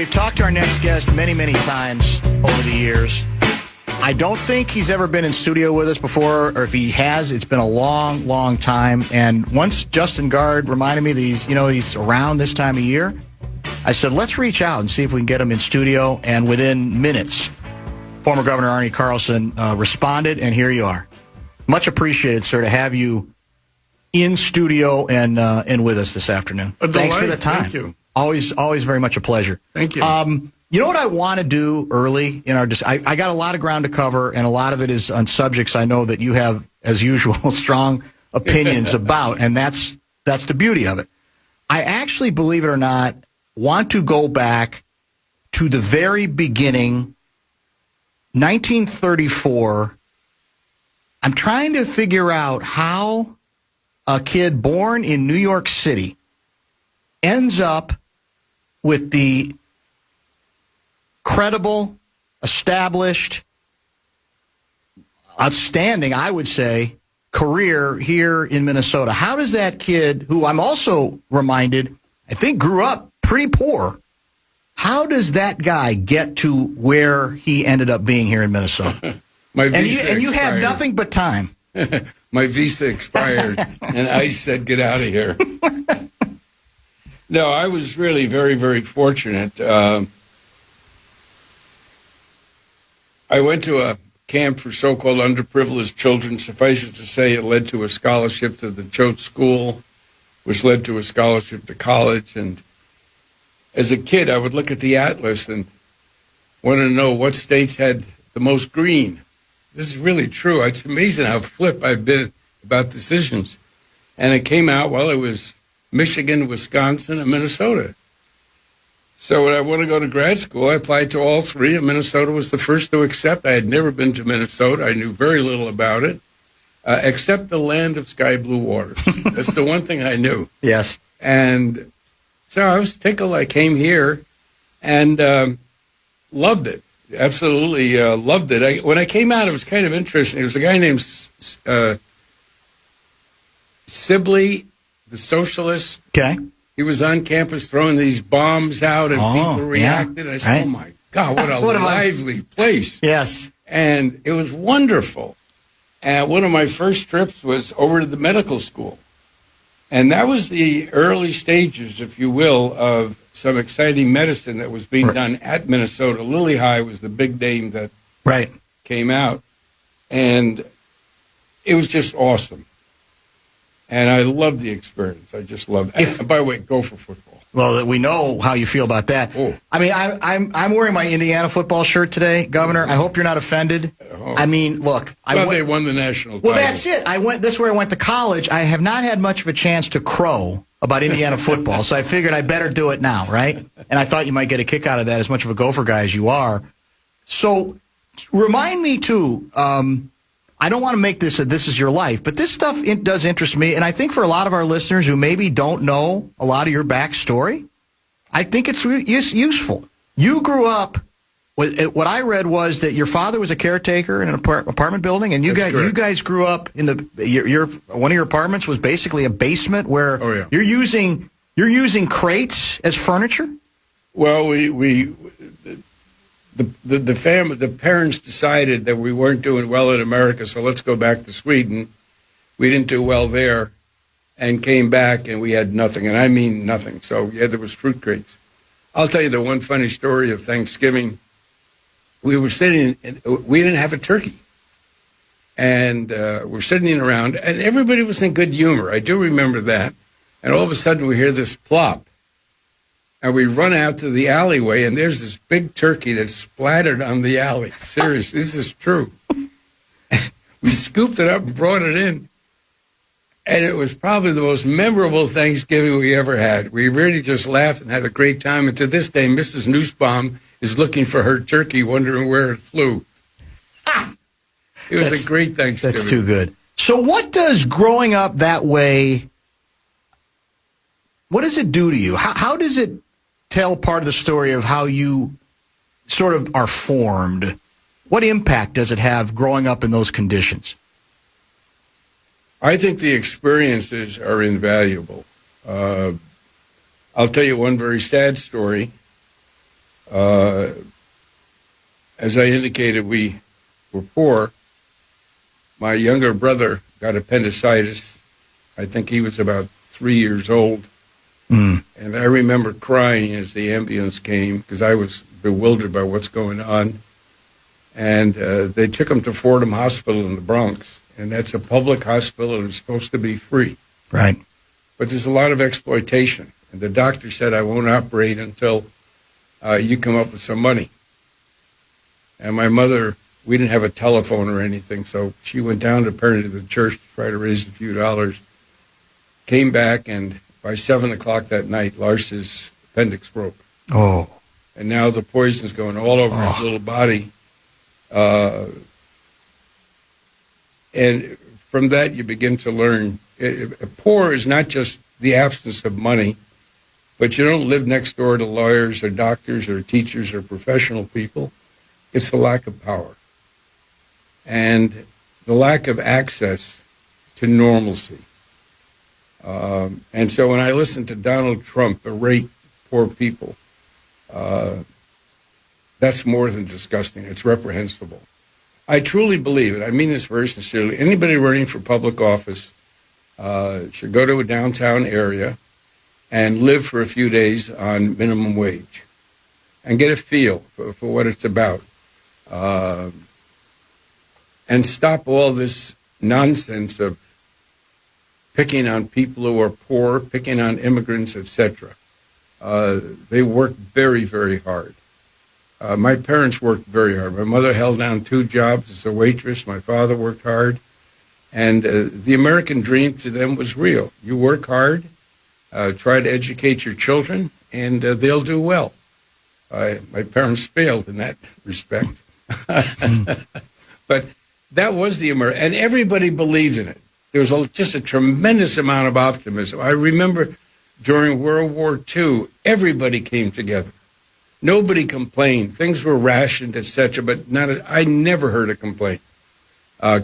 we've talked to our next guest many, many times over the years. I don't think he's ever been in studio with us before, or if he has, it's been a long, long time. And once Justin Gard reminded me that he's around this time of year, I said, let's reach out and see if we can get him in studio. And within minutes, former Governor Arne Carlson responded, and here you are. Much appreciated, sir, to have you in studio and with us this afternoon. Thanks for the time. Thank you. Always very much a pleasure. Thank you. You know what I want to do early in our I got a lot of ground to cover, and a lot of it is on subjects I know that you have, as usual, strong opinions about, and that's the beauty of it. I actually, believe it or not, want to go back to the very beginning, 1934. I'm trying to figure out how a kid born in New York City ends up with the credible, established, outstanding, I would say, career here in Minnesota. How does that kid, who I'm also reminded, I think grew up pretty poor, how does that guy get to where he ended up being here in Minnesota? And you have nothing but time. My visa expired, and ICE said, get out of here. No, I was really very, very fortunate. I went to a camp for so-called underprivileged children. Suffice it to say, it led to a scholarship to the Choate School, which led to a scholarship to college. And as a kid, I would look at the atlas and want to know what states had the most green. This is really true. It's amazing how flip I've been about decisions. And it came out, well, it was Michigan, Wisconsin, and Minnesota. So when I wanted to go to grad school, I applied to all three, and Minnesota was the first to accept. I had never been to Minnesota. I knew very little about it, except the land of sky blue waters. That's the one thing I knew. Yes. And so I was tickled. I came here and loved it. Absolutely loved it. When I came out, it was kind of interesting. There was a guy named Sibley, the socialist. Okay. He was on campus throwing these bombs out, and people reacted. Yeah, I said, oh, my God, what a lively place. Yes. And it was wonderful. And one of my first trips was over to the medical school. And that was the early stages, if you will, of some exciting medicine that was being done at Minnesota. Lilly High was the big name that came out. And it was just awesome. And I loved the experience. I just loved it. And by the way, go for football. Well, we know how you feel about that. Oh. I mean, I'm wearing my Indiana football shirt today, Governor. I hope you're not offended. Oh. I mean, look. They won the national title. Well, that's it. This is where I went to college. I have not had much of a chance to crow about Indiana football, so I figured I better do it now, right? And I thought you might get a kick out of that, as much of a Gopher guy as you are. So remind me, too, I don't want to make this is your life, but this stuff does interest me, and I think for a lot of our listeners who maybe don't know a lot of your backstory, I think it's useful. You grew up, what I read was that your father was a caretaker in an apartment building, and you guys grew up in one of your apartments was basically a basement where you're using crates as furniture? Well, the parents decided that we weren't doing well in America, so let's go back to Sweden. We didn't do well there and came back, and we had nothing, and I mean nothing. So, there was fruit crates. I'll tell you the one funny story of Thanksgiving. We were sitting, and we didn't have a turkey. And we're sitting around, and everybody was in good humor. I do remember that. And all of a sudden, we hear this plop. And we run out to the alleyway, and there's this big turkey that's splattered on the alley. Seriously, this is true. We scooped it up and brought it in. And it was probably the most memorable Thanksgiving we ever had. We really just laughed and had a great time. And to this day, Mrs. Nussbaum is looking for her turkey, wondering where it flew. It was a great Thanksgiving. That's too good. So what does growing up that way, what does it do to you? How does it tell part of the story of how you sort of are formed? What impact does it have growing up in those conditions? I think the experiences are invaluable. I'll tell you one very sad story. As I indicated, we were poor. My younger brother got appendicitis. I think he was about 3 years old. And I remember crying as the ambulance came because I was bewildered by what's going on. And they took him to Fordham Hospital in the Bronx. And that's a public hospital and it's supposed to be free. Right. But there's a lot of exploitation. And the doctor said, I won't operate until you come up with some money. And my mother, we didn't have a telephone or anything, so she went down apparently to the church to try to raise a few dollars. Came back, and by 7 o'clock that night, Lars's appendix broke. Oh. And now the poison's going all over his little body. And from that, you begin to learn. Poor is not just the absence of money, but you don't live next door to lawyers or doctors or teachers or professional people. It's the lack of power and the lack of access to normalcy. And so when I listen to Donald Trump berate poor people, that's more than disgusting. It's reprehensible. I truly believe it. I mean this very sincerely. Anybody running for public office should go to a downtown area and live for a few days on minimum wage and get a feel for what it's about. And stop all this nonsense of picking on people who are poor, picking on immigrants, etc. They work very, very hard. My parents worked very hard. My mother held down 2 jobs as a waitress. My father worked hard. And the American dream to them was real. You work hard, try to educate your children, and they'll do well. My parents failed in that respect. But that was the American, and everybody believed in it. There was just a tremendous amount of optimism. I remember during World War II, everybody came together. Nobody complained. Things were rationed, etc., but I never heard a complaint.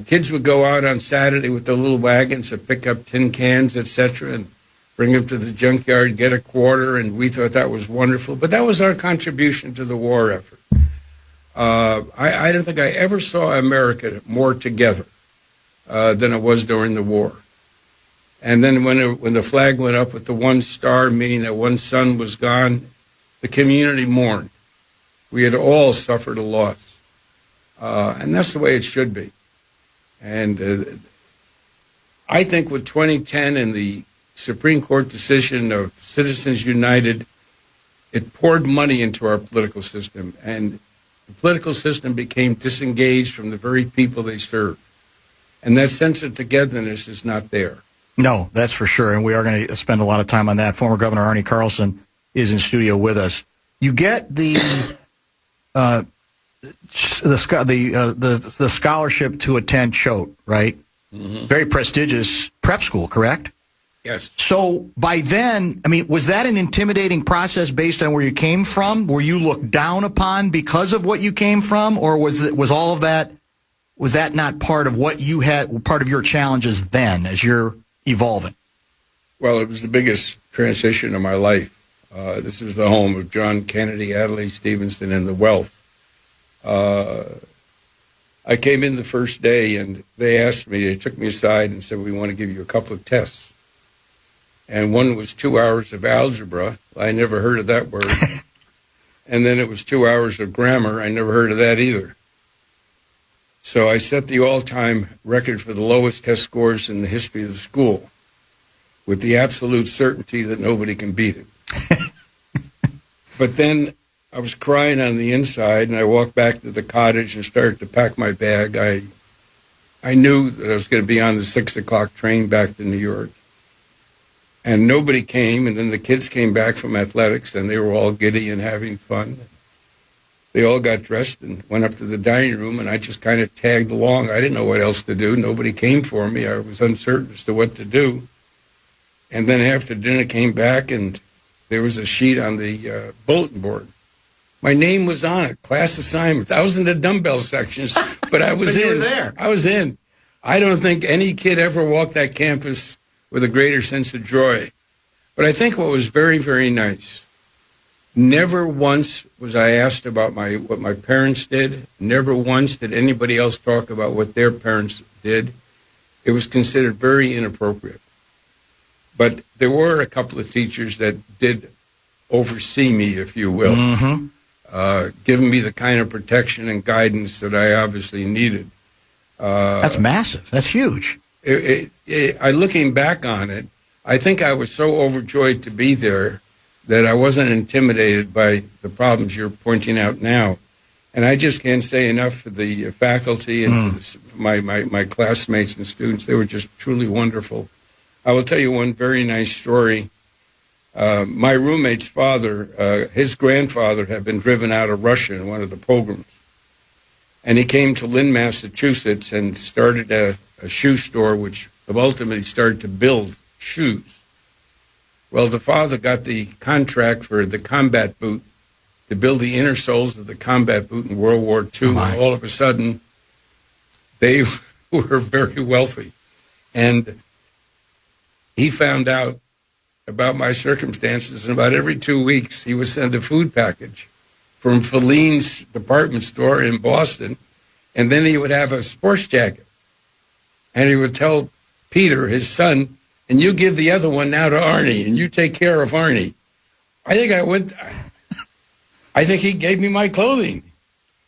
Kids would go out on Saturday with their little wagons to pick up tin cans, etc., and bring them to the junkyard, get a quarter, and we thought that was wonderful. But that was our contribution to the war effort. I don't think I ever saw America more together than it was during the war. And then when the flag went up with the 1 star, meaning that one son was gone, the community mourned. We had all suffered a loss. And that's the way it should be. And I think with 2010 and the Supreme Court decision of Citizens United, it poured money into our political system. And the political system became disengaged from the very people they serve. And that sense of togetherness is not there. No, that's for sure. And we are going to spend a lot of time on that. Former Governor Arne Carlson is in studio with us. You get the scholarship to attend Choate, right? Mm-hmm. Very prestigious prep school, correct? Yes. So by then, I mean, was that an intimidating process based on where you came from? Were you looked down upon because of what you came from, or was all of that? Was that not part of what you had, part of your challenges then as you're evolving? Well, it was the biggest transition of my life. This is the home of John Kennedy, Adlai Stevenson, and the wealth. I came in the first day, and they took me aside and said, we want to give you a couple of tests. And one was 2 hours of algebra. I never heard of that word. And then it was 2 hours of grammar. I never heard of that either. So I set the all-time record for the lowest test scores in the history of the school with the absolute certainty that nobody can beat it. But then I was crying on the inside, and I walked back to the cottage and started to pack my bag. I knew that I was going to be on the 6 o'clock train back to New York. And nobody came, and then the kids came back from athletics, and they were all giddy and having fun. They all got dressed and went up to the dining room, and I just kind of tagged along. I didn't know what else to do. Nobody came for me. I was uncertain as to what to do. And then after dinner came back, and there was a sheet on the bulletin board. My name was on it, class assignments. I was in the dumbbell sections, but I was but in. You were there. I was in. I don't think any kid ever walked that campus with a greater sense of joy. But I think what was very, very nice Never once was I asked about what my parents did. Never once did anybody else talk about what their parents did. It was considered very inappropriate. But there were a couple of teachers that did oversee me, if you will, giving me the kind of protection and guidance that I obviously needed. That's massive. That's huge. Looking back on it, I think I was so overjoyed to be there that I wasn't intimidated by the problems you're pointing out now. And I just can't say enough for the faculty and for my classmates and students. They were just truly wonderful. I will tell you one very nice story. My roommate's father, his grandfather had been driven out of Russia in one of the pogroms. And he came to Lynn, Massachusetts, and started a shoe store, which ultimately started to build shoes. Well, the father got the contract for the combat boot to build the inner soles of the combat boot in World War II. And all of a sudden, they were very wealthy. And he found out about my circumstances, and about every 2 weeks, he would send a food package from Feline's department store in Boston, and then he would have a sports jacket. And he would tell Peter, his son, and you give the other one now to Arnie, and you take care of Arnie. I think he gave me my clothing.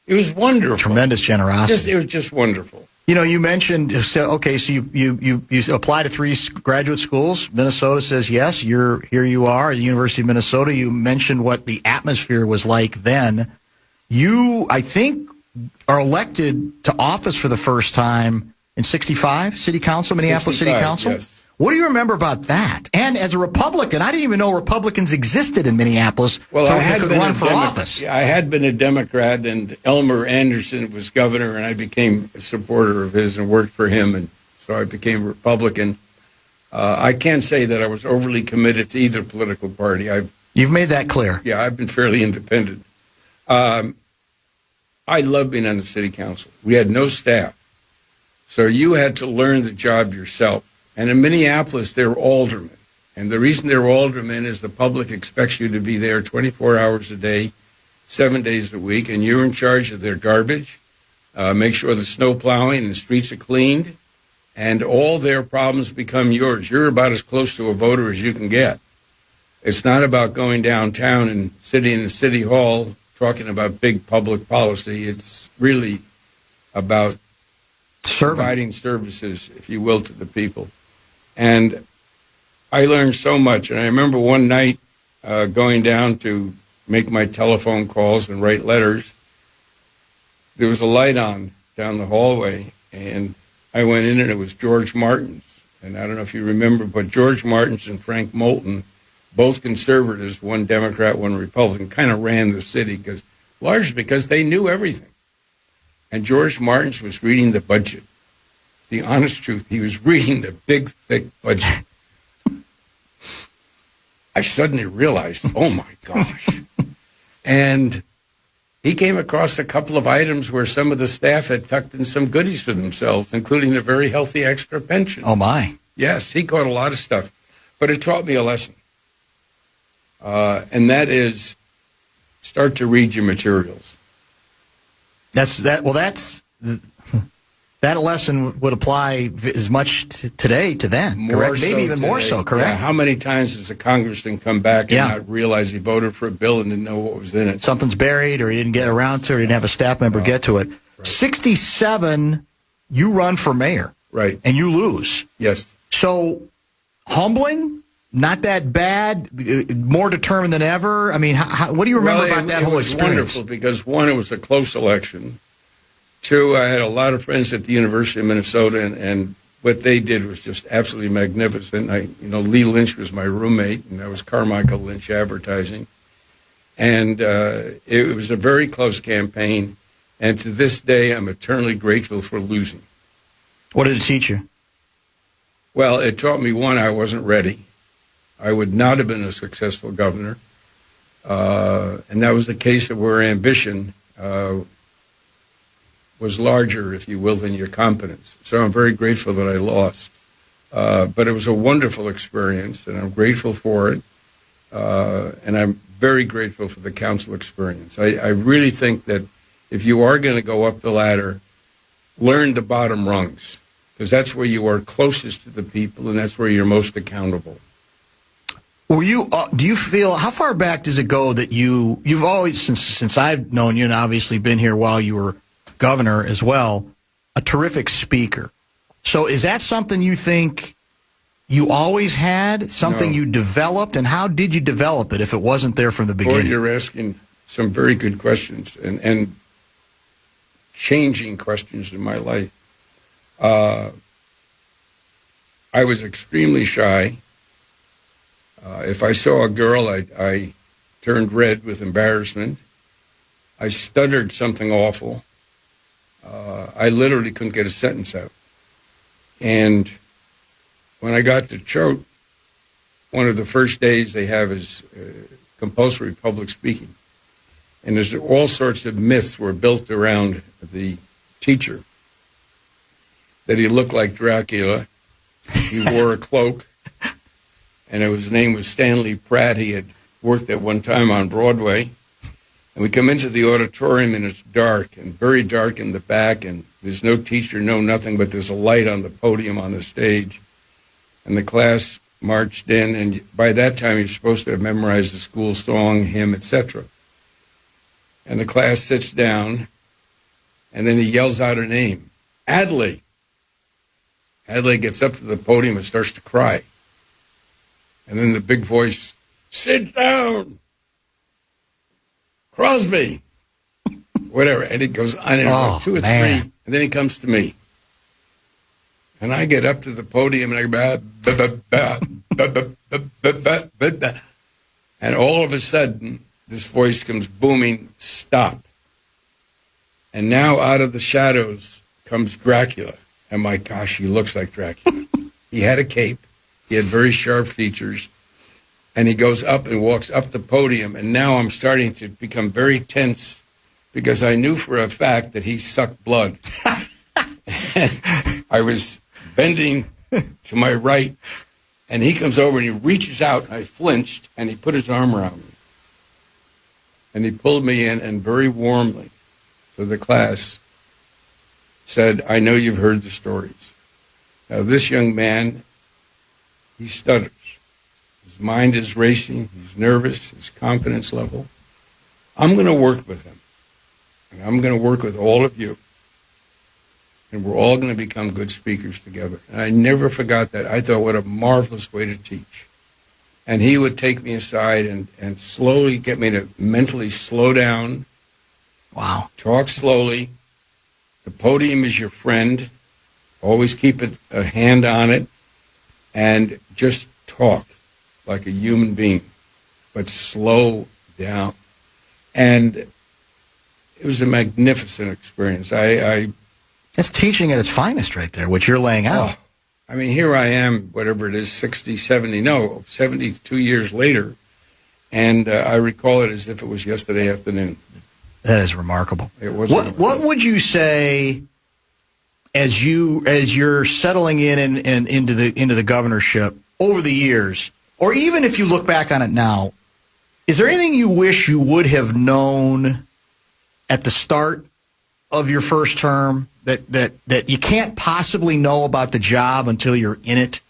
It was wonderful. Tremendous generosity. It was just wonderful. You know, you mentioned, so you apply to 3 graduate schools. Minnesota says yes. Here you are at the University of Minnesota. You mentioned what the atmosphere was like then. You, I think, are elected to office for the first time in 65, City Council, Minneapolis City Council. Yes. What do you remember about that? And as a Republican, I didn't even know Republicans existed in Minneapolis until they could run for office. I had been a Democrat, and Elmer Anderson was governor, and I became a supporter of his and worked for him, and so I became a Republican. I can't say that I was overly committed to either political party. You've made that clear. Yeah, I've been fairly independent. I love being on the city council. We had no staff, so you had to learn the job yourself. And in Minneapolis, they're aldermen. And the reason they're aldermen is the public expects you to be there 24 hours a day, 7 days a week, and you're in charge of their garbage, make sure the snow plowing and the streets are cleaned, and all their problems become yours. You're about as close to a voter as you can get. It's not about going downtown and sitting in the city hall talking about big public policy. It's really about providing services, if you will, to the people. And I learned so much. And I remember one night going down to make my telephone calls and write letters. There was a light on down the hallway, and I went in, and it was George Martin's. And I don't know if you remember, but George Martin's and Frank Moulton, both conservatives, one Democrat, one Republican, kind of ran the city, largely because they knew everything. And George Martin's was reading the budget. The honest truth, he was reading the big, thick budget. I suddenly realized, oh my gosh. And he came across a couple of items where some of the staff had tucked in some goodies for themselves, including a very healthy extra pension. Oh my. Yes, he caught a lot of stuff. But it taught me a lesson. And that is, start to read your materials. That lesson would apply as much today to then, correct? Maybe even more so, correct? Yeah. How many times does a congressman come back and not realize he voted for a bill and didn't know what was in it? Something's buried, or he didn't get around to it, or he didn't have a staff member get to it. Right. 67, you run for mayor. Right. And you lose. Yes. So, humbling? Not that bad? More determined than ever? I mean, what do you remember about that whole experience? It was wonderful because, one, it was a close election. 2, I had a lot of friends at the University of Minnesota, and what they did was just absolutely magnificent. Lee Lynch was my roommate, and I was Carmichael Lynch Advertising. And it was a very close campaign, and to this day, I'm eternally grateful for losing. What did it teach you? Well, it taught me, one, I wasn't ready. I would not have been a successful governor. And that was the case of where ambition was larger, if you will, than your competence. So I'm very grateful that I lost. But it was a wonderful experience, and I'm grateful for it. And I'm very grateful for the council experience. I really think that if you are going to go up the ladder, learn the bottom rungs, because that's where you are closest to the people and that's where you're most accountable. Were you? Do you feel? How far back does it go that you've always, since I've known you, and obviously been here while you were governor as well, a terrific speaker. So is that something you think you always had? Something you developed, and how did you develop it if it wasn't there from the beginning? Boy, you're asking some very good questions and changing questions in my life. I was extremely shy. If I saw a girl, I turned red with embarrassment. I stuttered something awful. I literally couldn't get a sentence out. And when I got to Choate, one of the first days they have is compulsory public speaking. And there's all sorts of myths were built around the teacher. That he looked like Dracula. He wore a cloak. And his name was Stanley Pratt. He had worked at one time on Broadway. And we come into the auditorium, and it's dark, and very dark in the back, and there's no teacher, no nothing, but there's a light on the podium on the stage. And the class marched in, and by that time you're supposed to have memorized the school song, hymn, etc. And the class sits down, and then he yells out her name, Adley. Adley gets up to the podium and starts to cry. And then the big voice, sit down, Crosby, whatever. And it goes on and on, 2 or 3, and then he comes to me. And I get up to the podium, and I go, and all of a sudden, this voice comes booming, stop. And now out of the shadows comes Dracula. And my gosh, he looks like Dracula. He had a cape. He had very sharp features, and he goes up and walks up the podium, and now I'm starting to become very tense because I knew for a fact that he sucked blood. I was bending to my right, and he comes over and he reaches out, and I flinched, and he put his arm around me. And he pulled me in and very warmly to the class said, I know you've heard the stories. Now this young man, he stutters. His mind is racing. He's nervous. His confidence level. I'm going to work with him. And I'm going to work with all of you. And we're all going to become good speakers together. And I never forgot that. I thought, what a marvelous way to teach. And he would take me aside and slowly get me to mentally slow down. Wow. Talk slowly. The podium is your friend. Always keep a hand on it. And just talk like a human being, but slow down. And it was a magnificent experience. It's teaching at its finest right there, what you're laying out. I mean, here I am, whatever it is, 72 years later, and I recall it as if it was yesterday afternoon. That is remarkable. It was. What would you say as you're settling in and into the governorship over the years, or even if you look back on it now, is there anything you wish you would have known at the start of your first term that you can't possibly know about the job until you're in it?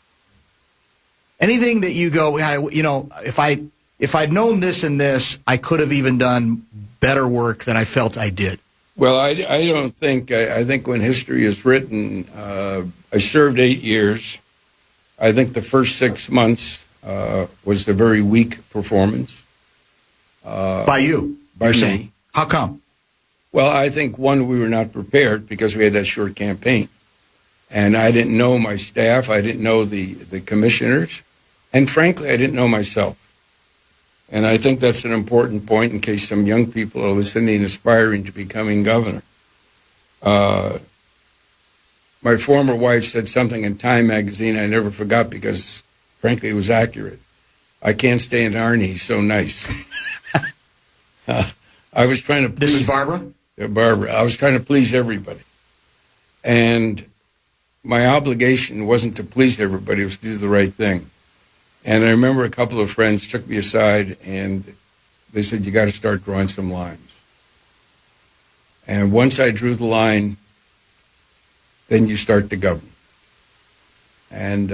Anything that you go, if I'd known this and this, I could have even done better work than I felt I did. Well, I don't think, I think when history is written, I served 8 years. I think the first 6 months was a very weak performance. By you? By me. How come? Well, I think, one, we were not prepared because we had that short campaign. And I didn't know my staff. I didn't know the commissioners. And frankly, I didn't know myself. And I think that's an important point in case some young people are listening, aspiring to becoming governor. My former wife said something in Time magazine I never forgot because, frankly, it was accurate. I can't stand Arne. He's so nice. I was trying to please... This is Barbara? Yeah, Barbara. I was trying to please everybody. And my obligation wasn't to please everybody. It was to do the right thing. And I remember a couple of friends took me aside and they said, you got to start drawing some lines. And once I drew the line, then you start to govern. And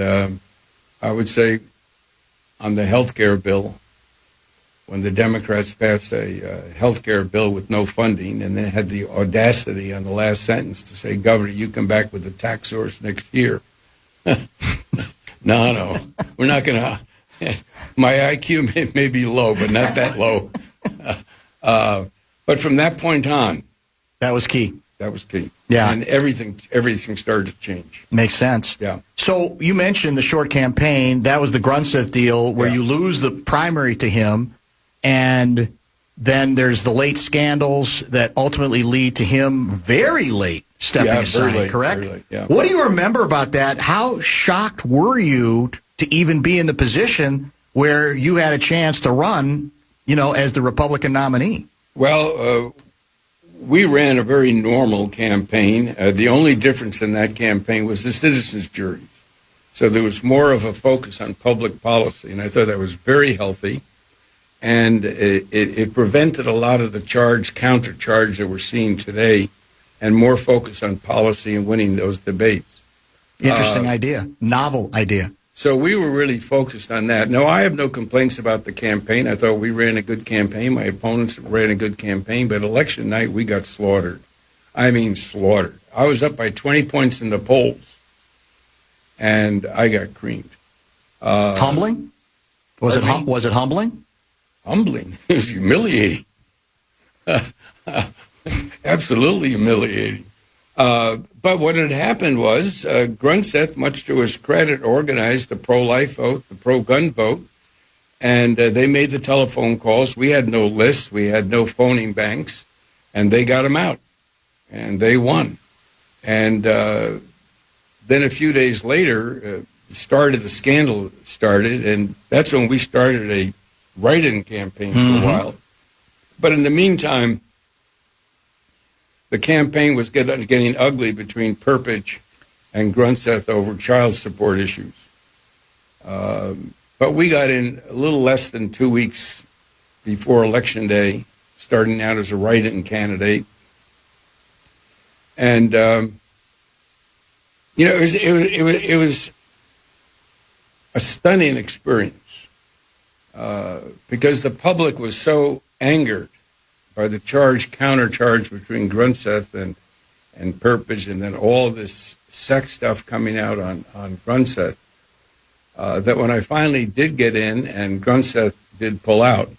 I would say on the health care bill, when the Democrats passed a health care bill with no funding and then had the audacity on the last sentence to say, Governor, you come back with a tax source next year. No, we're not going to. My IQ may be low, but not that low. But from that point on. That was key. That was key. Yeah. And everything started to change. Makes sense. Yeah. So you mentioned the short campaign. That was the Grunseth deal where you lose the primary to him, and then there's the late scandals that ultimately lead to him very late stepping aside, late, correct? Very late, yeah. What do you remember about that? How shocked were you to even be in the position where you had a chance to run, as the Republican nominee? Well, we ran a very normal campaign. The only difference in that campaign was the citizens' juries. So there was more of a focus on public policy, and I thought that was very healthy. And it prevented a lot of the counter-charge that we're seeing today, and more focus on policy and winning those debates. Interesting idea. Novel idea. So we were really focused on that. No, I have no complaints about the campaign. I thought we ran a good campaign. My opponents ran a good campaign. But election night, we got slaughtered. I mean, slaughtered. I was up by 20 points in the polls, and I got creamed. Humbling? Was it humbling? Humbling. It was humiliating. Absolutely humiliating. But what had happened was Grunseth, much to his credit, organized the pro-life vote, the pro-gun vote, and they made the telephone calls. We had no lists. We had no phoning banks, and they got him out, and they won. And then a few days later, the scandal started, and that's when we started a write-in campaign for a while. But in the meantime, the campaign was getting ugly between Perpich and Grunseth over child support issues. But we got in a little less than 2 weeks before Election Day, starting out as a write-in candidate. And, it was a stunning experience because the public was so angered by the counter-charge between Grunseth and Perpich, and then all this sex stuff coming out on Grunseth, that when I finally did get in and Grunseth did pull out,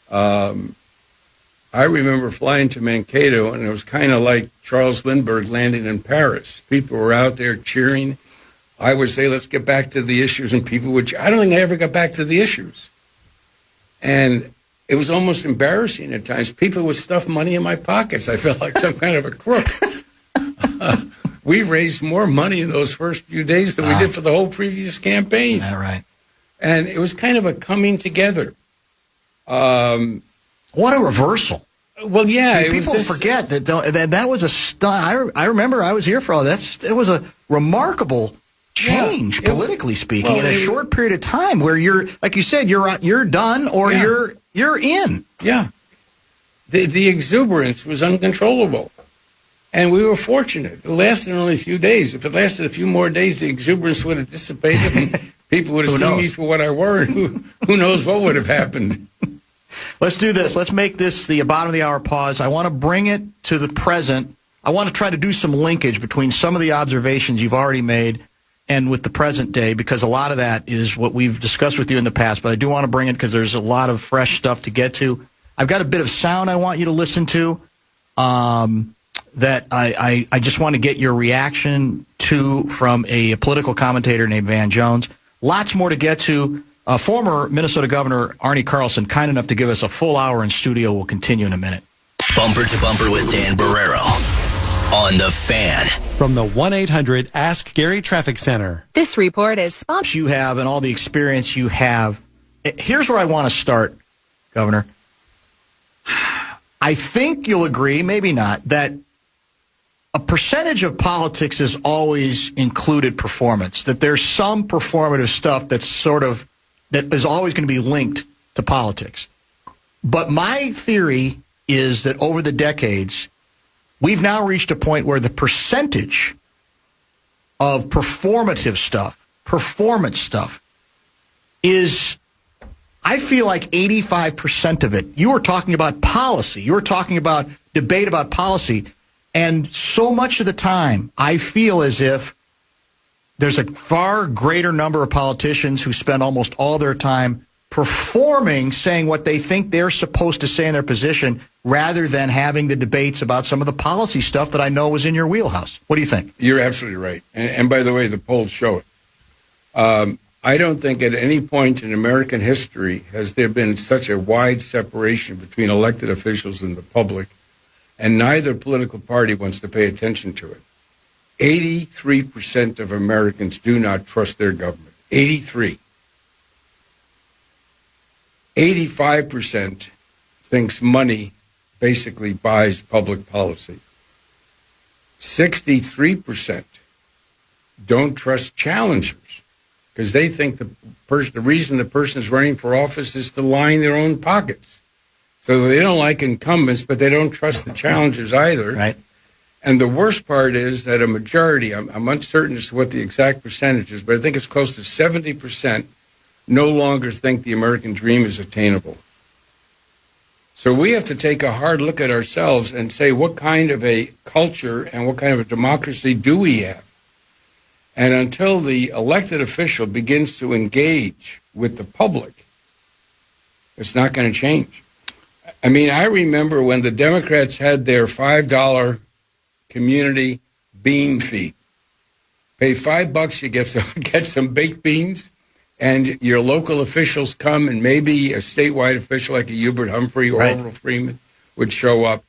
I remember flying to Mankato, and it was kind of like Charles Lindbergh landing in Paris. People were out there cheering. I would say, let's get back to the issues, and people would. I don't think I ever got back to the issues. And it was almost embarrassing at times. People would stuff money in my pockets. I felt like some kind of a crook. We raised more money in those first few days than we did for the whole previous campaign. Yeah, right. And it was kind of a coming together. What a reversal. Well, yeah. People forget that was a stunt. I remember I was here for all that. It was a remarkable change, politically speaking, in a short period of time where you're, like you said, you're done or you're in. Yeah. The exuberance was uncontrollable. And we were fortunate. It lasted only a few days. If it lasted a few more days, the exuberance would have dissipated and people would have seen me for what I were, and who knows what would have happened. Let's do this. Let's make this the bottom of the hour pause. I want to bring it to the present. I want to try to do some linkage between some of the observations you've already made and with the present day, because a lot of that is what we've discussed with you in the past. But I do want to bring it because there's a lot of fresh stuff to get to. I've got a bit of sound I want you to listen to that I just want to get your reaction to from a political commentator named Van Jones. Lots more to get to. Former Minnesota Governor Arne Carlson, kind enough to give us a full hour in studio. We'll continue in a minute. Bumper to Bumper with Dan Barrero on The Fan. From the 1-800-ASK-GARY Traffic Center. This report is sponsored. You have and all the experience you have. Here's where I want to start, Governor. I think you'll agree, maybe not, that a percentage of politics has always included performance, that there's some performative stuff that's that is always going to be linked to politics. But my theory is that over the decades, we've now reached a point where the percentage of performance stuff, is, I feel like 85% of it. You were talking about policy. You were talking about debate about policy. And so much of the time, I feel as if there's a far greater number of politicians who spend almost all their time performing, saying what they think they're supposed to say in their position, rather than having the debates about some of the policy stuff that I know was in your wheelhouse. What do you think? You're absolutely right. And by the way, the polls show it. I don't think at any point in American history has there been such a wide separation between elected officials and the public, and neither political party wants to pay attention to it. 83% of Americans do not trust their government. 83. 85% thinks money basically buys public policy. 63% don't trust challengers because they think the reason the person is running for office is to line their own pockets. So they don't like incumbents, but they don't trust the challengers either. Right. And the worst part is that a majority, I'm uncertain as to what the exact percentage is, but I think it's close to 70% no longer think the American dream is attainable. So we have to take a hard look at ourselves and say, what kind of a culture and what kind of a democracy do we have? And until the elected official begins to engage with the public, it's not going to change. I mean, I remember when the Democrats had their $5 community bean fee. Pay $5, you get some baked beans, and your local officials come, and maybe a statewide official like a Hubert Humphrey or Orville Freeman would show up.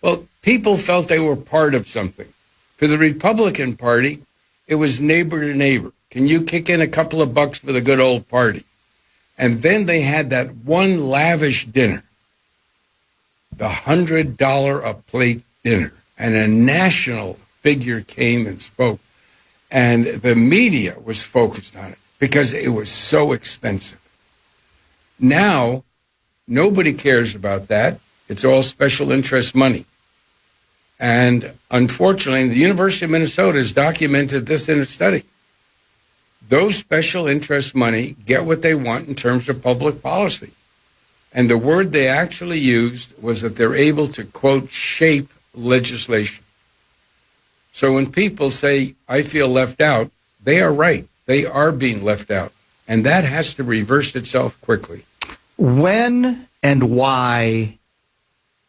Well, people felt they were part of something. For the Republican Party, it was neighbor to neighbor. Can you kick in a couple of bucks for the good old party? And then they had that one lavish dinner, the $100 a plate dinner, and a national figure came and spoke. And the media was focused on it because it was so expensive. Now, nobody cares about that. It's all special interest money. And unfortunately, the University of Minnesota has documented this in a study. Those special interest money get what they want in terms of public policy. And the word they actually used was that they're able to, quote, shape legislation. So when people say, I feel left out, they are right. They are being left out. And that has to reverse itself quickly. When and why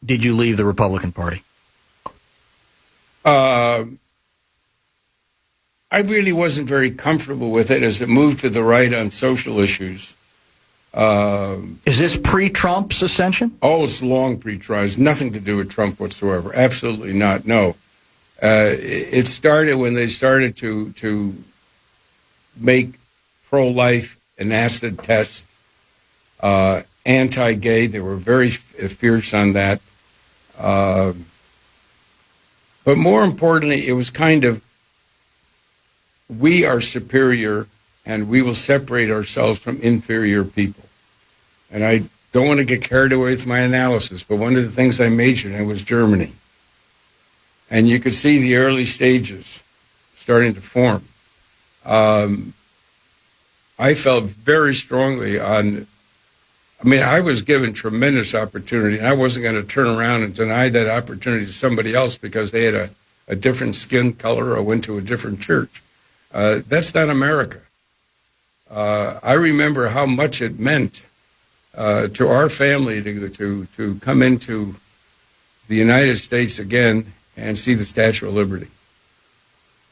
did you leave the Republican Party? I really wasn't very comfortable with it as it moved to the right on social issues. Is this pre-Trump's ascension? Oh, it's long pre-Trump. It has nothing to do with Trump whatsoever. Absolutely not. No. It started when they started to make pro-life an acid test, anti-gay. They were very fierce on that. But more importantly, it was kind of, we are superior and we will separate ourselves from inferior people. And I don't want to get carried away with my analysis, but one of the things I majored in was Germany. And you could see the early stages starting to form. I felt very strongly on, I was given tremendous opportunity, and I wasn't going to turn around and deny that opportunity to somebody else because they had a different skin color or went to a different church. That's not America. I remember how much it meant to our family to come into the United States again and see the Statue of Liberty.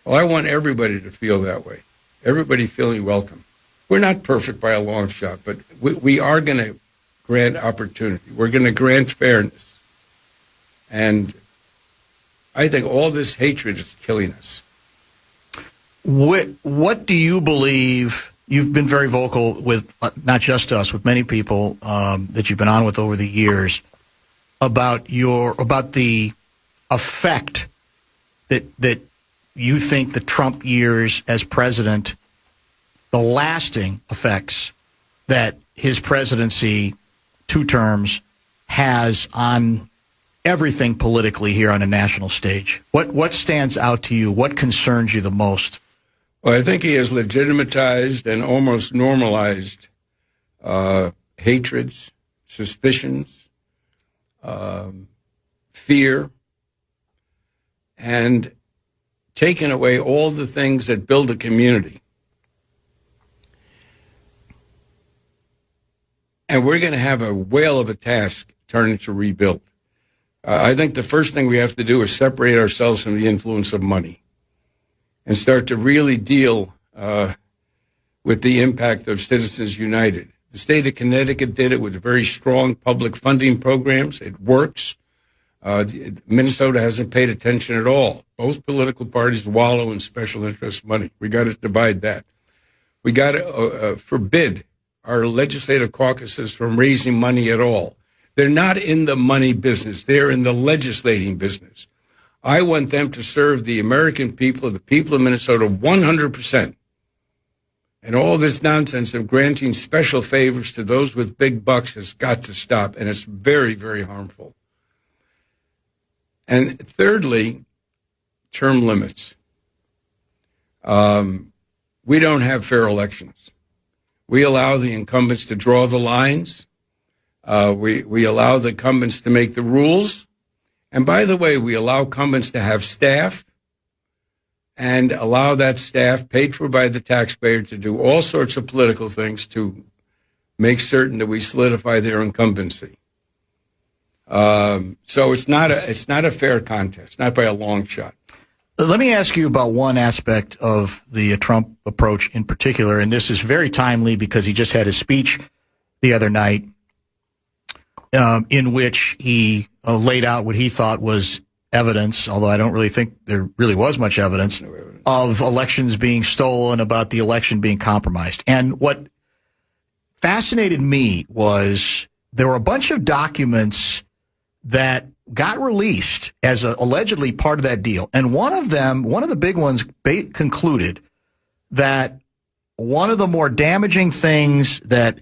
Well, I want everybody to feel that way. Everybody feeling welcome. We're not perfect by a long shot, but we are going to grant opportunity. We're going to grant fairness. And I think all this hatred is killing us. What do you believe? You've been very vocal with not just us, with many people that you've been on with over the years about the effect that you think the Trump years as president, the lasting effects that his presidency, 2 terms, has on everything politically here on a national stage? What stands out to you? What concerns you the most? Well, I think he has legitimatized and almost normalized hatreds, suspicions, fear, and taken away all the things that build a community. And we're going to have a whale of a task turning to rebuild. I think the first thing we have to do is separate ourselves from the influence of money and start to really deal with the impact of Citizens United. The state of Connecticut did it with very strong public funding programs. It works. Minnesota hasn't paid attention at all. Both political parties wallow in special interest money. We got to divide that. We got to forbid our legislative caucuses from raising money at all. They're not in the money business. They're in the legislating business. I want them to serve the American people, the people of Minnesota, 100%. And all this nonsense of granting special favors to those with big bucks has got to stop, and it's very, very harmful. And thirdly, term limits. We don't have fair elections. We allow the incumbents to draw the lines. We allow the incumbents to make the rules. And by the way, we allow incumbents to have staff and allow that staff, paid for by the taxpayer, to do all sorts of political things to make certain that we solidify their incumbency. So it's not a fair contest, not by a long shot. Let me ask you about one aspect of the Trump approach in particular, and this is very timely because he just had his speech the other night in which he laid out what he thought was evidence, although I don't really think there really was much evidence, of elections being stolen, about the election being compromised. And what fascinated me was there were a bunch of documents that got released as allegedly part of that deal. And one of the big ones, concluded that one of the more damaging things that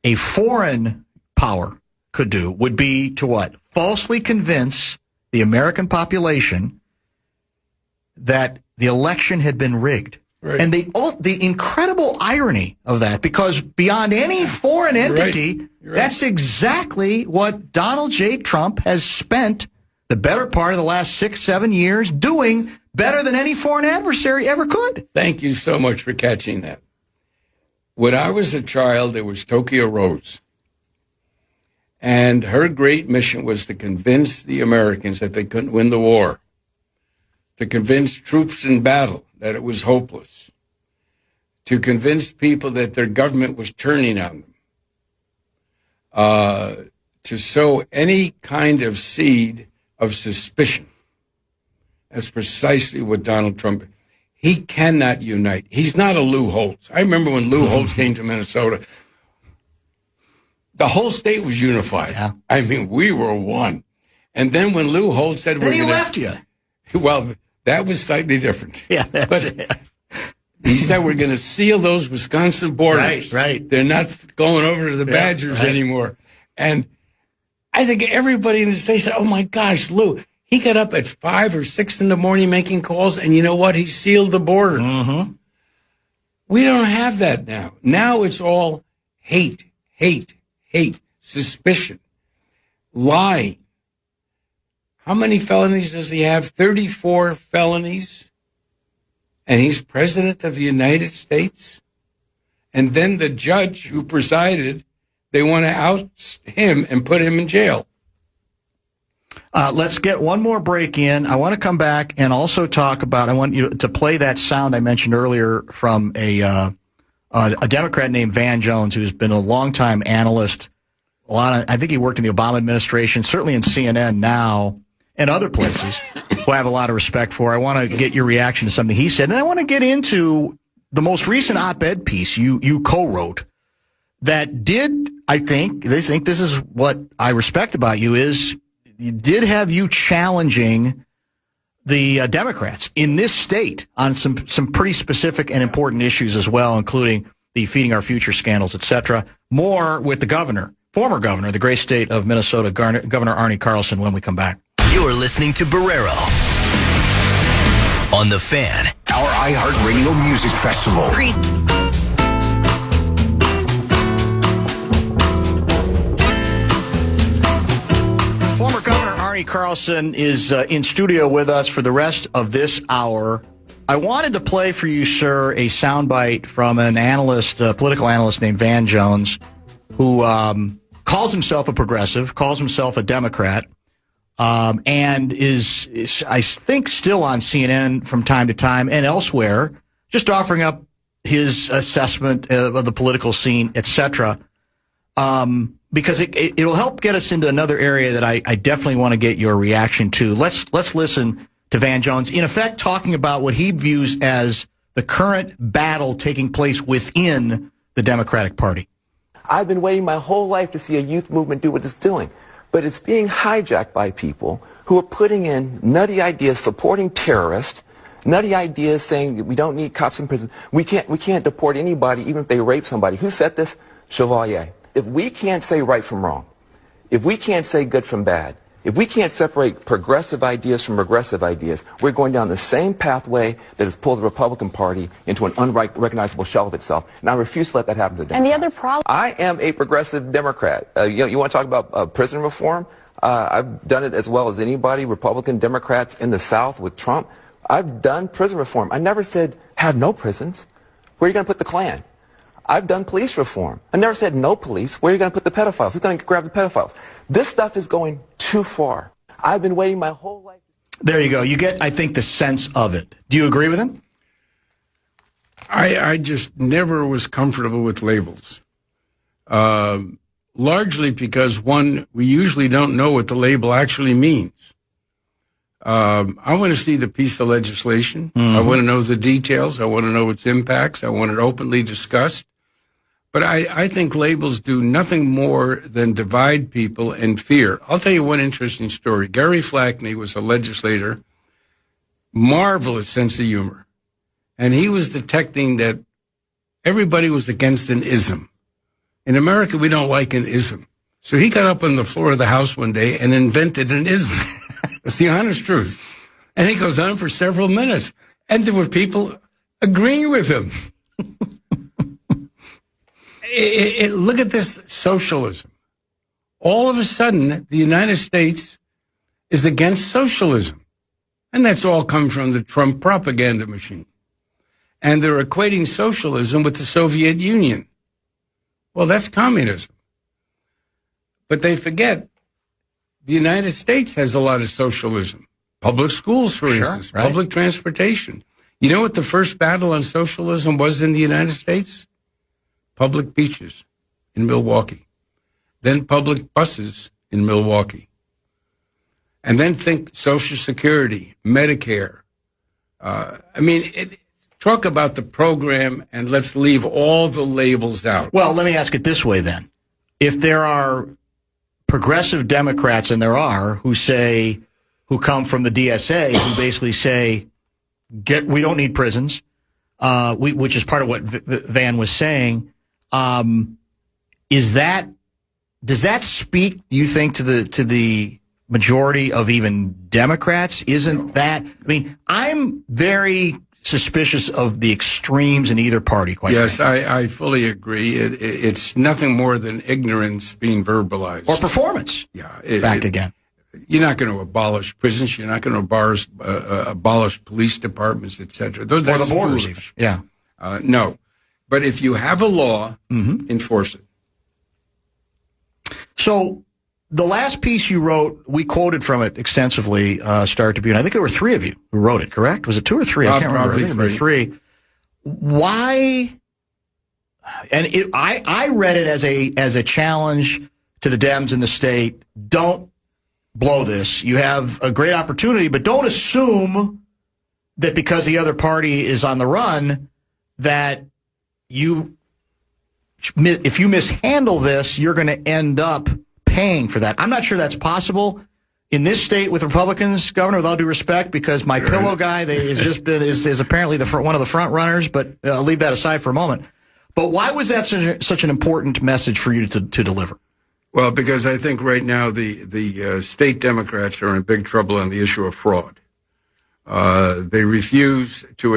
a foreign power could do would be to what? Falsely convince the American population that the election had been rigged. Right. And the incredible irony of that, because beyond any foreign entity, that's exactly what Donald J. Trump has spent the better part of the last 6-7 years doing, better than any foreign adversary ever could. Thank you so much for catching that. When I was a child, there was Tokyo Rose. And her great mission was to convince the Americans that they couldn't win the war, to convince troops in battle that it was hopeless, to convince people that their government was turning on them, to sow any kind of seed of suspicion. That's precisely what Donald Trump, he cannot unite. He's not a Lou Holtz. I remember when Lou Holtz came to Minnesota, the whole state was unified. Yeah. I mean, we were one. And then when Lou Holtz said, then he left you. Well, that was slightly different. Yeah, but he said we're going to seal those Wisconsin borders. Right. They're not going over to the Badgers anymore. And I think everybody in the state said, oh, my gosh, Lou, he got up at 5 or 6 in the morning making calls, and you know what? He sealed the border. Mm-hmm. We don't have that now. Now it's all hate, suspicion, lying. How many felonies does he have? 34 felonies. And he's president of the United States. And then the judge who presided, they want to oust him and put him in jail. Let's get one more break in. I want to come back and also talk about, I want you to play that sound I mentioned earlier from a Democrat named Van Jones, who's been a longtime analyst. I think he worked in the Obama administration, certainly in CNN now, and other places who I have a lot of respect for. I want to get your reaction to something he said. And I want to get into the most recent op-ed piece you co-wrote that did, they think this is what I respect about you, is it did have you challenging the Democrats in this state on some pretty specific and important issues as well, including the Feeding Our Future scandals, et cetera. More with the governor. former governor of the great state of Minnesota, Governor Arne Carlson, when we come back. You're listening to Barrero on The Fan. Our iHeartRadio Music Festival. Former Governor Arne Carlson is in studio with us for the rest of this hour. I wanted to play for you, sir, a soundbite from an analyst, a political analyst named Van Jones, who calls himself a progressive, calls himself a Democrat, and is, I think, still on CNN from time to time and elsewhere, just offering up his assessment of the political scene, etc. Because it'll help get us into another area that I definitely want to get your reaction to. Let's listen to Van Jones, in effect talking about what he views as the current battle taking place within the Democratic Party. I've been waiting my whole life to see a youth movement do what it's doing, but it's being hijacked by people who are putting in nutty ideas supporting terrorists, nutty ideas saying that we don't need cops in prison. We can't deport anybody even if they rape somebody. Who said this? Chevalier. If we can't say right from wrong, if we can't say good from bad, if we can't separate progressive ideas from regressive ideas, we're going down the same pathway that has pulled the Republican Party into an unrecognizable shell of itself. And I refuse to let that happen to Democrats. And the other problem... I am a progressive Democrat. You want to talk about prison reform? I've done it as well as anybody, Republican Democrats in the South with Trump. I've done prison reform. I never said have no prisons. Where are you going to put the Klan? I've done police reform. I never said no police. Where are you going to put the pedophiles? Who's going to grab the pedophiles? This stuff is going too far. I've been waiting my whole life. There you go. You get, I think, the sense of it. Do you agree with him? I just never was comfortable with labels. Largely because, one, we usually don't know what the label actually means. I want to see the piece of legislation. Mm-hmm. I want to know the details. I want to know its impacts. I want it openly discussed. But I think labels do nothing more than divide people and fear. I'll tell you one interesting story. Gary Flackney was a legislator, marvelous sense of humor. And he was detecting that everybody was against an ism. In America, we don't like an ism. So he got up on the floor of the House one day and invented an ism. That's the honest truth. And he goes on for several minutes. And there were people agreeing with him. Look at this socialism. All of a sudden, the United States is against socialism. And that's all come from the Trump propaganda machine. And they're equating socialism with the Soviet Union. Well, that's communism. But they forget the United States has a lot of socialism. Public schools, for instance, right. Public transportation. You know what the first battle on socialism was in the United States? Public beaches in Milwaukee. Then public buses in Milwaukee. And then think Social Security, Medicare. Talk about the program and let's leave all the labels out. Well, let me ask it this way then. If there are progressive Democrats, and there are, who come from the DSA, who basically say, we don't need prisons, which is part of what Van was saying, does that speak, do you think, to the majority of even Democrats? Isn't that, I'm very suspicious of the extremes in either party, quite frankly. Yes, I fully agree. It's nothing more than ignorance being verbalized. Or performance. Yeah. Again. You're not going to abolish prisons. You're not going to abolish police departments, etc. Or the borders. Foolish. Yeah. No. But if you have a law, enforce it. So the last piece you wrote, we quoted from it extensively, Star Tribune. I think there were three of you who wrote it, correct? Was it two or three? I can't remember. I think there were three. Why? And I read it as a challenge to the Dems in the state. Don't blow this. You have a great opportunity, but don't assume that because the other party is on the run that if you mishandle this, you're going to end up paying for that. I'm not sure that's possible in this state with Republicans, Governor, with all due respect, because my pillow guy is apparently one of the front runners, but I'll leave that aside for a moment. But why was that such an important message for you to deliver? Well, because I think right now the state Democrats are in big trouble on the issue of fraud. They refuse to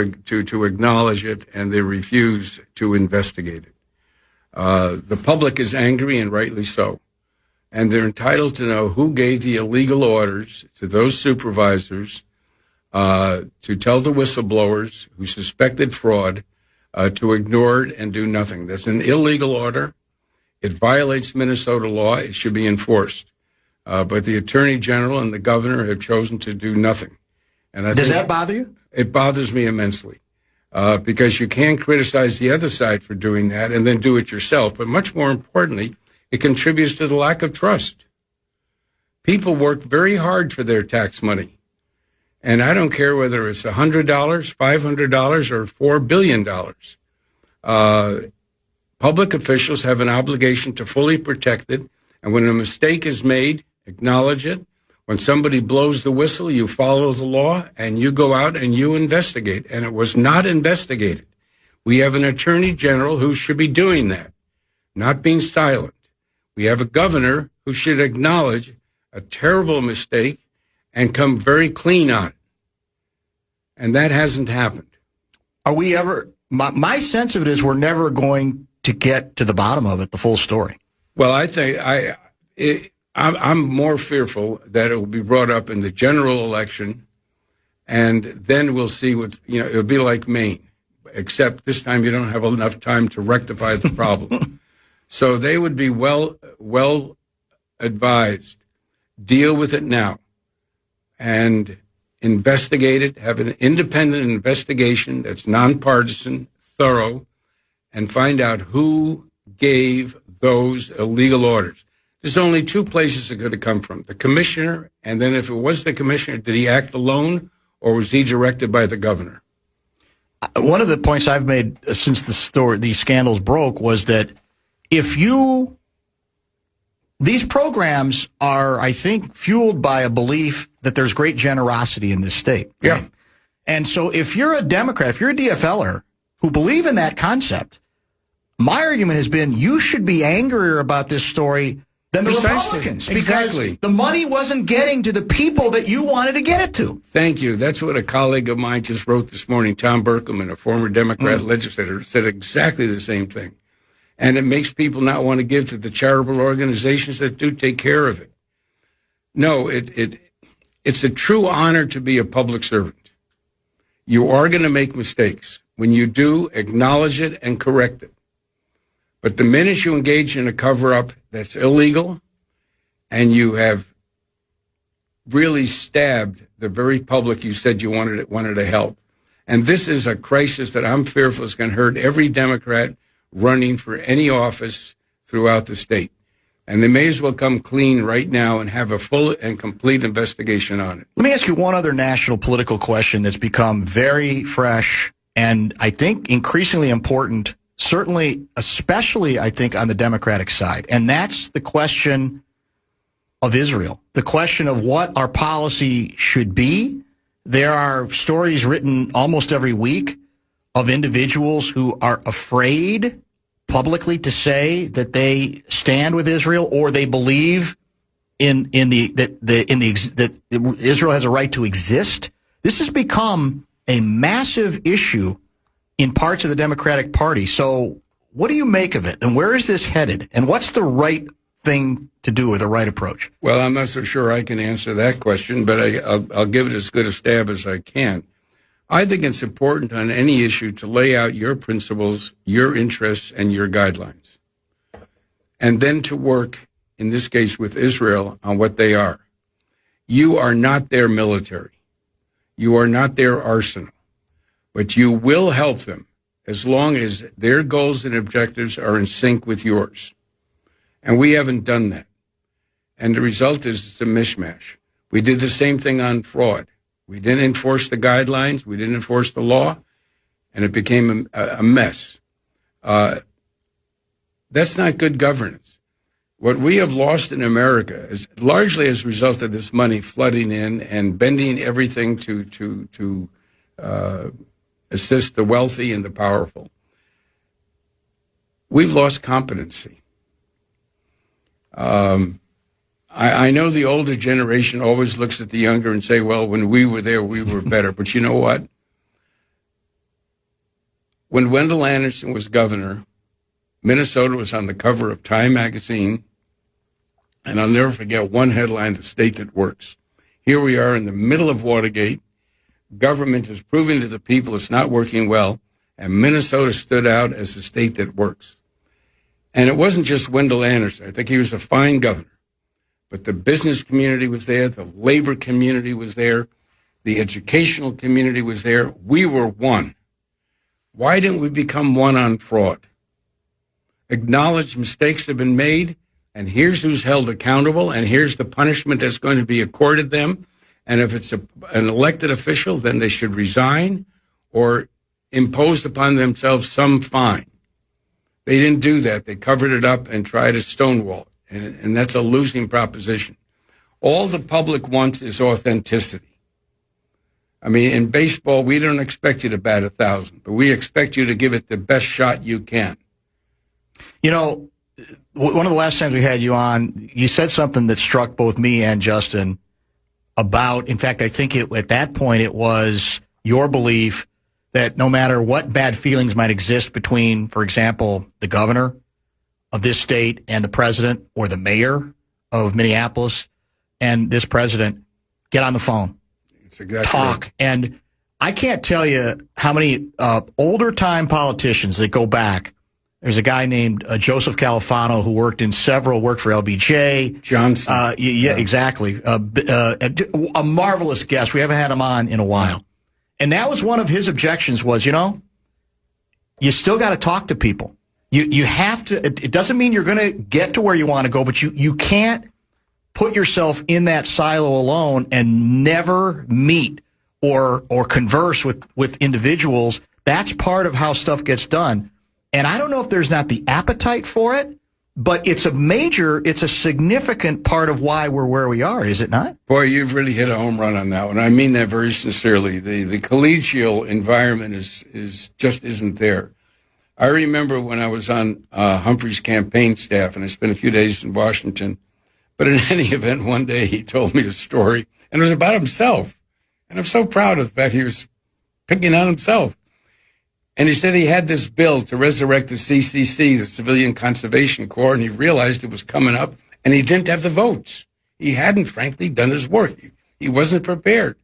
acknowledge it, and they refuse to investigate it. The public is angry, and rightly so. And they're entitled to know who gave the illegal orders to those supervisors to tell the whistleblowers who suspected fraud to ignore it and do nothing. That's an illegal order. It violates Minnesota law. It should be enforced. But the Attorney General and the Governor have chosen to do nothing. And Does that bother you? It bothers me immensely because you can't criticize the other side for doing that and then do it yourself. But much more importantly, it contributes to the lack of trust. People work very hard for their tax money. And I don't care whether it's $100, $500, or $4 billion. Public officials have an obligation to fully protect it. And when a mistake is made, acknowledge it. When somebody blows the whistle, you follow the law and you go out and you investigate. And it was not investigated. We have an attorney general who should be doing that, not being silent. We have a governor who should acknowledge a terrible mistake and come very clean on it. And that hasn't happened. Are we ever, my sense of it is we're never going to get to the bottom of it, the full story. Well, I think I'm more fearful that it will be brought up in the general election, and then we'll see what's, it'll be like Maine, except this time you don't have enough time to rectify the problem. So they would be well advised, deal with it now, and investigate it, have an independent investigation that's nonpartisan, thorough, and find out who gave those illegal orders. There's only two places it could have come from, the commissioner, and then if it was the commissioner, did he act alone, or was he directed by the governor? One of the points I've made since these scandals broke was that these programs are, I think, fueled by a belief that there's great generosity in this state. Right? Yeah. And so if you're a Democrat, if you're a DFLer who believe in that concept, my argument has been you should be angrier about this story than the Republicans. Exactly. Because the money wasn't getting to the people that you wanted to get it to. Thank you. That's what a colleague of mine just wrote this morning, Tom Berkman, a former Democrat legislator, said exactly the same thing. And it makes people not want to give to the charitable organizations that do take care of it. No, it's a true honor to be a public servant. You are going to make mistakes. When you do, acknowledge it and correct it. But the minute you engage in a cover-up that's illegal and you have really stabbed the very public you said you wanted to help, and this is a crisis that I'm fearful is going to hurt every Democrat running for any office throughout the state. And they may as well come clean right now and have a full and complete investigation on it. Let me ask you one other national political question that's become very fresh and I think increasingly important, certainly, especially, I think, on the Democratic side. And that's the question of Israel, the question of what our policy should be. There are stories written almost every week of individuals who are afraid publicly to say that they stand with Israel or they believe that Israel has a right to exist. This has become a massive issue in parts of the Democratic Party. So what do you make of it, and where is this headed, and what's the right thing to do or the right approach? Well, I'm not so sure I can answer that question, but I'll give it as good a stab as I can. I think it's important on any issue to lay out your principles, your interests, and your guidelines, and then to work, in this case with Israel, on what they are. You are not their military. You are not their arsenal, but you will help them as long as their goals and objectives are in sync with yours. And we haven't done that. And the result is it's a mishmash. We did the same thing on fraud. We didn't enforce the guidelines. We didn't enforce the law. And it became a mess. That's not good governance. What we have lost in America is largely as a result of this money flooding in and bending everything to assist the wealthy and the powerful. We've lost competency. I know the older generation always looks at the younger and say, well, when we were there, we were better. But you know what? When Wendell Anderson was governor, Minnesota was on the cover of Time magazine, and I'll never forget one headline, "The State That Works." Here we are in the middle of Watergate. Government is proving to the people it's not working well, and Minnesota stood out as the state that works. And it wasn't just Wendell Anderson. I think he was a fine governor. But the business community was there, the labor community was there, the educational community was there. We were one. Why didn't we become one on fraud? Acknowledge mistakes have been made, and here's who's held accountable, and here's the punishment that's going to be accorded them. And if it's an elected official, then they should resign or impose upon themselves some fine. They didn't do that. They covered it up and tried to stonewall it, and that's a losing proposition. All the public wants is authenticity. I mean, in baseball, we don't expect you to bat 1,000, but we expect you to give it the best shot you can. You know, one of the last times we had you on, you said something that struck both me and Justin about, in fact, I think at that point it was your belief that no matter what bad feelings might exist between, for example, the governor of this state and the president, or the mayor of Minneapolis and this president, get on the phone. Exactly talk. Right. And I can't tell you how many older time politicians that go back. There's a guy named Joseph Califano who worked for LBJ. Johnson. Yeah, exactly. A marvelous guest. We haven't had him on in a while. And that was one of his objections was, you still got to talk to people. You have to. It doesn't mean you're going to get to where you want to go, but you can't put yourself in that silo alone and never meet or converse with individuals. That's part of how stuff gets done. And I don't know if there's not the appetite for it, but it's a significant part of why we're where we are, is it not? Boy, you've really hit a home run on that one. I mean that very sincerely. The collegial environment just isn't there. I remember when I was on Humphrey's campaign staff, and I spent a few days in Washington. But in any event, one day he told me a story, and it was about himself. And I'm so proud of the fact he was picking on himself. And he said he had this bill to resurrect the CCC, the Civilian Conservation Corps, and he realized it was coming up, and he didn't have the votes. He hadn't, frankly, done his work. He wasn't prepared.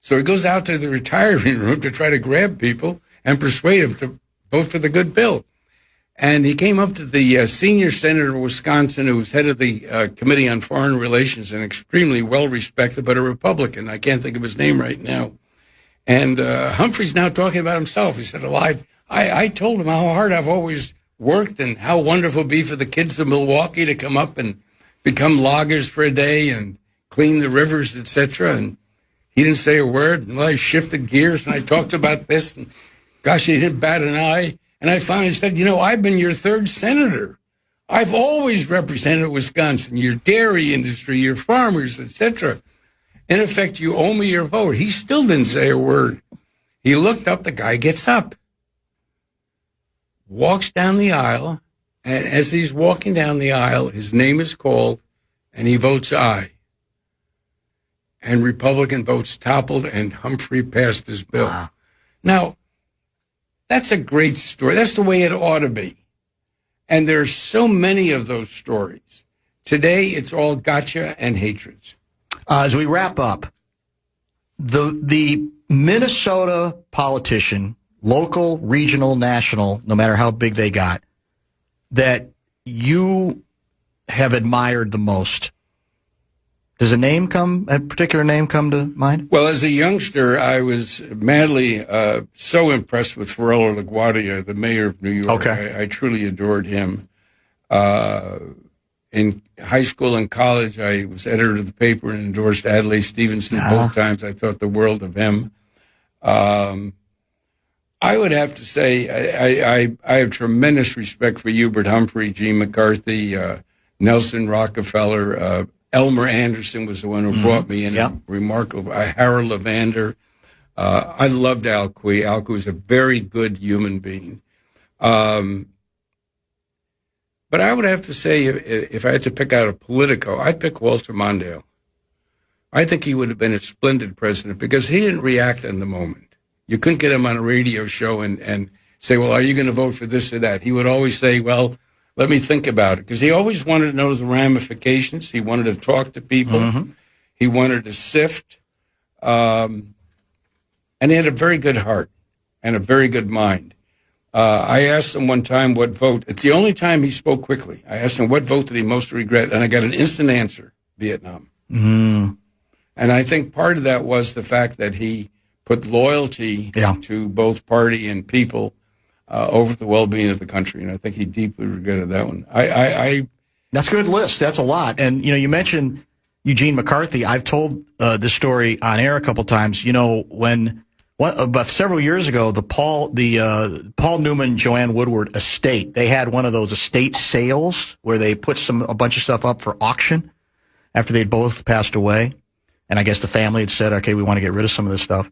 So he goes out to the retiring room to try to grab people and persuade them to vote for the good bill. And he came up to the senior senator of Wisconsin, who was head of the Committee on Foreign Relations and extremely well-respected, but a Republican. I can't think of his name right now. And Humphrey's now talking about himself. He said, I told him how hard I've always worked and how wonderful it'd be for the kids of Milwaukee to come up and become loggers for a day and clean the rivers, etc. And he didn't say a word. And I shifted gears and I talked about this. And gosh, he didn't bat an eye. And I finally said, I've been your third senator. I've always represented Wisconsin, your dairy industry, your farmers, etc. In effect, you owe me your vote. He still didn't say a word. He looked up, the guy gets up, walks down the aisle, and as he's walking down the aisle, his name is called, and he votes aye. And Republican votes toppled, and Humphrey passed his bill. Wow. Now, that's a great story. That's the way it ought to be. And there are so many of those stories. Today, it's all gotcha and hatreds. As we wrap up, the Minnesota politician, local, regional, national, no matter how big they got, that you have admired the most, does a particular name come to mind? Well, as a youngster, I was madly so impressed with Farello LaGuardia, the mayor of New York. Okay. I truly adored him. In high school and college, I was editor of the paper and endorsed Adlai Stevenson both times. I thought the world of him. I would have to say I have tremendous respect for Hubert Humphrey, Gene McCarthy, Nelson Rockefeller. Elmer Anderson was the one who brought me in. Yep. Remarkable. Harold Levander. I loved Al Quie. Al Quie was a very good human being. But I would have to say, if I had to pick out a Politico, I'd pick Walter Mondale. I think he would have been a splendid president because he didn't react in the moment. You couldn't get him on a radio show and say, well, are you going to vote for this or that? He would always say, well, let me think about it. Because he always wanted to know the ramifications. He wanted to talk to people. Mm-hmm. He wanted to sift. And he had a very good heart and a very good mind. I asked him one time what vote. It's the only time he spoke quickly. I asked him what vote did he most regret, and I got an instant answer, Vietnam. Mm. And I think part of that was the fact that he put loyalty to both party and people over the well-being of the country, and I think he deeply regretted that one. That's a good list. That's a lot. And, you mentioned Eugene McCarthy. I've told this story on air a couple times. About several years ago, the Paul Newman, Joanne Woodward estate, they had one of those estate sales where they put a bunch of stuff up for auction after they'd both passed away. And I guess the family had said, okay, we want to get rid of some of this stuff.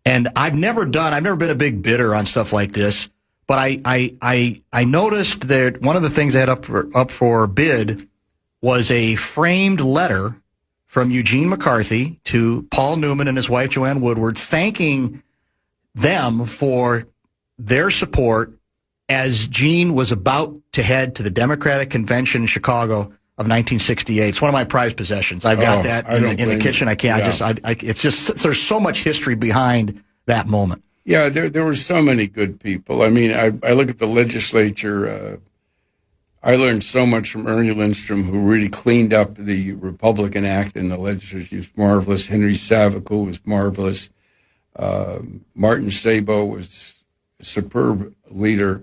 And I've never been a big bidder on stuff like this, but I noticed that one of the things they had up for bid was a framed letter from Eugene McCarthy to Paul Newman and his wife, Joanne Woodward, thanking them for their support as Gene was about to head to the Democratic Convention in Chicago of 1968. It's one of my prized possessions. I've got that in the kitchen. I can't. It's just there's so much history behind that moment. Yeah, there were so many good people. I mean, I look at the legislature. I learned so much from Ernie Lindstrom, who really cleaned up the Republican Act in the legislature. He was marvelous. Henry Savacool was marvelous. Martin Sabo was a superb leader.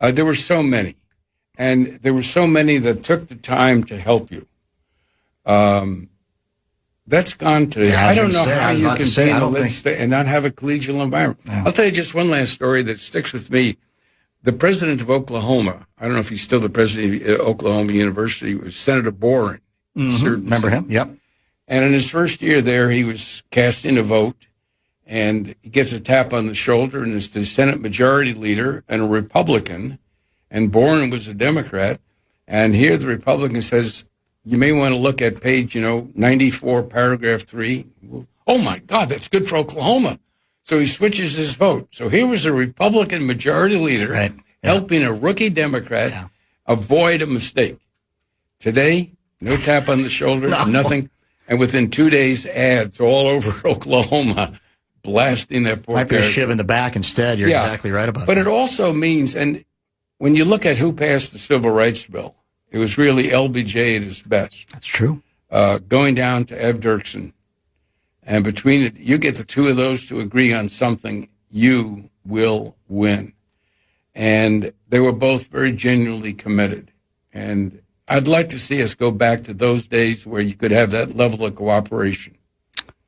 There were so many. And there were so many that took the time to help you. That's gone today. I don't know how you can be in a legislature and not have a collegial environment. Yeah. I'll tell you just one last story that sticks with me. The president of Oklahoma, I don't know if he's still the president of Oklahoma University, was Senator Boren. Mm-hmm. Remember him? Yep. And in his first year there, he was casting a vote, and he gets a tap on the shoulder, and it's the Senate Majority Leader and a Republican, and Boren was a Democrat. And here the Republican says, you may want to look at page, 94, paragraph 3. Oh, my God, that's good for Oklahoma. So he switches his vote. So here was a Republican majority leader helping a rookie Democrat avoid a mistake. Today, no tap on the shoulder, nothing. And within 2 days, ads all over Oklahoma blasting that poor might be a shiv in the back instead. You're exactly right about that. But it also means, and when you look at who passed the Civil Rights Bill, it was really LBJ at his best. That's true. Going down to Ev Dirksen. And between it, you get the two of those to agree on something, you will win. And they were both very genuinely committed. And I'd like to see us go back to those days where you could have that level of cooperation.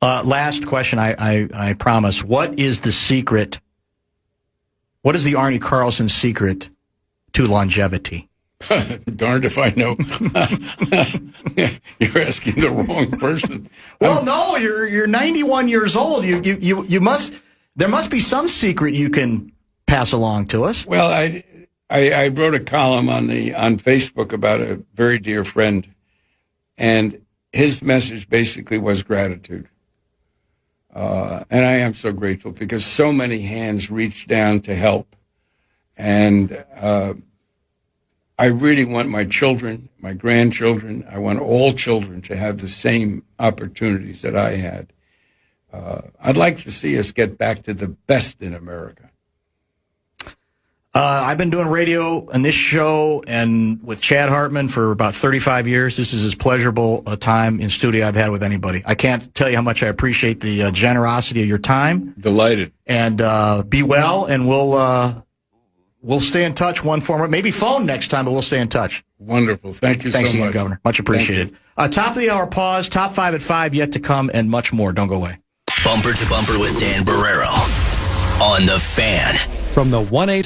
Last question, I promise. What is the secret? What is the Arne Carlson secret to longevity? Darned if I know. You're asking the wrong person. Well, no, you're 91 years old. You must. There must be some secret you can pass along to us. Well, I wrote a column on Facebook about a very dear friend, and his message basically was gratitude. And I am so grateful because so many hands reached down to help, and I really want my children, my grandchildren, I want all children to have the same opportunities that I had. I'd like to see us get back to the best in America. I've been doing radio on this show and with Chad Hartman for about 35 years. This is as pleasurable a time in studio I've had with anybody. I can't tell you how much I appreciate the generosity of your time. Delighted. And be well, and we'll stay in touch one form, or maybe phone next time, but we'll stay in touch. Wonderful. Thank you so much. Thanks again, Governor. Much appreciated. Top of the hour pause, top 5 at 5 yet to come, and much more. Don't go away. Bumper to Bumper with Dan Barrero on The Fan. From the 1-800